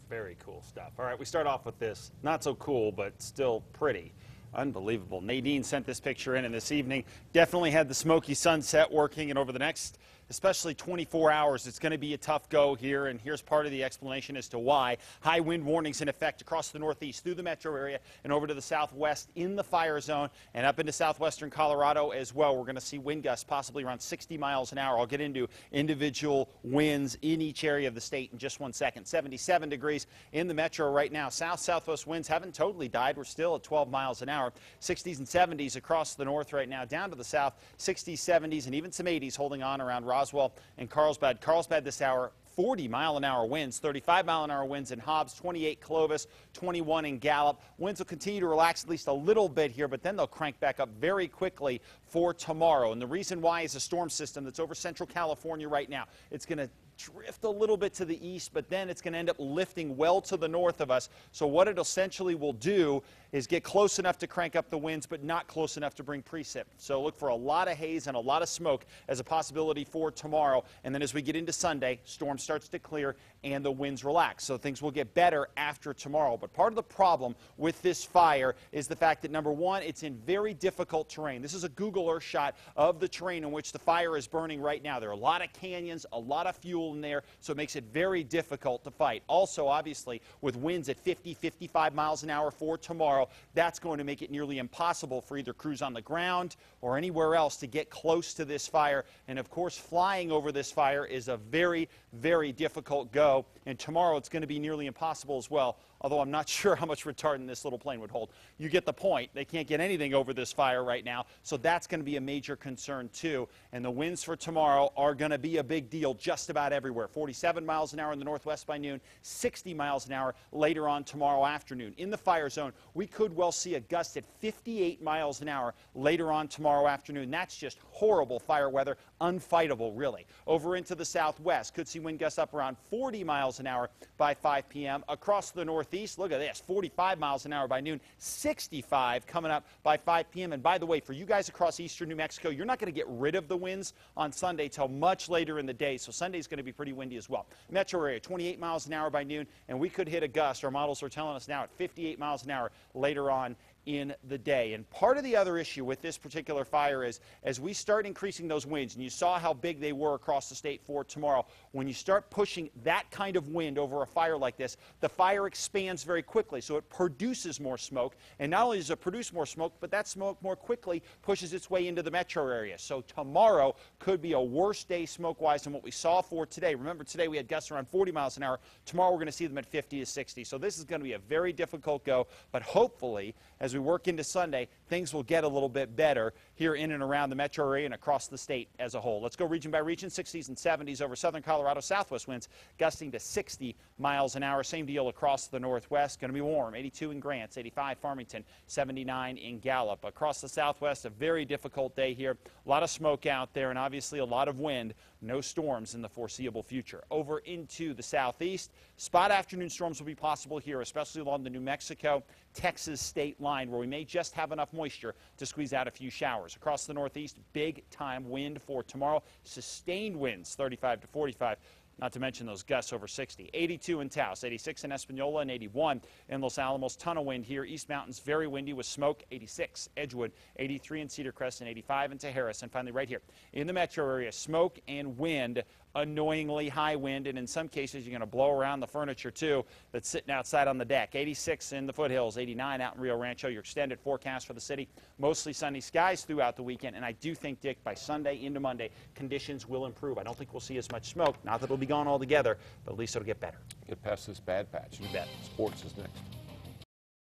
Very cool stuff. All right, we start off with this. Not so cool, but still pretty. Unbelievable. Nadine sent this picture in, and this evening definitely had the smoky sunset working, and over the next especially 24 hours, it's going to be a tough go here, and here's part of the explanation as to why. High wind warnings in effect across the northeast through the metro area and over to the southwest in the fire zone and up into southwestern Colorado as well. We're going to see wind gusts possibly around 60 miles an hour. I'll get into individual winds in each area of the state in just 1 second. 77 degrees in the metro right now. South-southwest winds haven't totally died. We're still at 12 miles an hour. 60s and 70s across the north right now. Down to the south, 60s, 70s, and even some 80s holding on around Roswell and Carlsbad. Carlsbad this hour, 40-mile-an-hour winds, 35-mile-an-hour winds in Hobbs, 28 Clovis, 21 in Gallup. Winds will continue to relax at least a little bit here, but then they'll crank back up very quickly for tomorrow. And the reason why is a storm system that's over central California right now. It's going to drift a little bit to the east, but then it's going to end up lifting well to the north of us. So what it essentially will do is get close enough to crank up the winds, but not close enough to bring precip. So look for a lot of haze and a lot of smoke as a possibility for tomorrow. And then as we get into Sunday, storm starts to clear and the winds relax. So things will get better after tomorrow. But part of the problem with this fire is the fact that, number one, it's in very difficult terrain. This is a Google Earth shot of the terrain in which the fire is burning right now. There are a lot of canyons, a lot of fuel in there, so it makes it very difficult to fight. Also, obviously, with winds at 50, 55 miles an hour for tomorrow, that's going to make it nearly impossible for either crews on the ground or anywhere else to get close to this fire. And of course, flying over this fire is a very, very difficult go. And tomorrow it's going to be nearly impossible as well, although I'm not sure how much retardant this little plane would hold. You get the point. They can't get anything over this fire right now, so that's going to be a major concern too. And the winds for tomorrow are going to be a big deal just about everywhere. 47 miles an hour in the northwest by noon, 60 miles an hour later on tomorrow afternoon. In the fire zone, we could well see a gust at 58 miles an hour later on tomorrow afternoon. That's just horrible fire weather, unfightable really. Over into the southwest, could see wind gusts up around 40 miles an hour by 5 p.m. Across the northeast, look at this, 45 miles an hour by noon, 65 coming up by 5 p.m. And by the way, for you guys across eastern New Mexico, you're not going to get rid of the winds on Sunday till much later in the day, so Sunday's going to be pretty windy as well. Metro area, 28 miles an hour by noon, and we could hit a gust. Our models are telling us now at 58 miles an hour later on in the day. And part of the other issue with this particular fire is as we start increasing those winds, and you saw how big they were across the state for tomorrow, when you start pushing that kind of wind over a fire like this, the fire expands very quickly, so it produces more smoke. And not only does it produce more smoke, but that smoke more quickly pushes its way into the metro area. So tomorrow could be a worse day smoke-wise than what we saw for today. Remember, today we had gusts around 40 miles an hour. Tomorrow we're going to see them at 50 to 60. So this is going to be a very difficult go, but hopefully, as we work into Sunday, things will get a little bit better here in and around the metro area and across the state as a whole. Let's go region by region. 60s and 70s over southern Colorado. Southwest winds gusting to 60 miles an hour. Same deal across the northwest. Going to be warm. 82 in Grants, 85 Farmington, 79 in Gallup. Across the southwest, a very difficult day here. A lot of smoke out there and obviously a lot of wind. No storms in the foreseeable future. Over into the southeast, spot afternoon storms will be possible here, especially along the New Mexico-Texas state line, where we may just have enough moisture to squeeze out a few showers. Across the northeast, big-time wind for tomorrow. Sustained winds, 35 to 45. Not to mention those gusts over 60. 82 in Taos, 86 in Espanola, and 81 in Los Alamos. Ton of wind here. East Mountains, very windy with smoke. 86 Edgewood, 83 in Cedar Crest, and 85 into Harris. And finally right here in the metro area, smoke and wind. Annoyingly high wind, and in some cases you're going to blow around the furniture too that's sitting outside on the deck. 86 in the foothills, 89 out in Rio Rancho. Your extended forecast for the city, mostly sunny skies throughout the weekend, and I do think, Dick, by Sunday into Monday conditions will improve. I don't think we'll see as much smoke, not that it'll be gone altogether, but at least it'll get better. Get past this bad patch. You bet. Sports is next.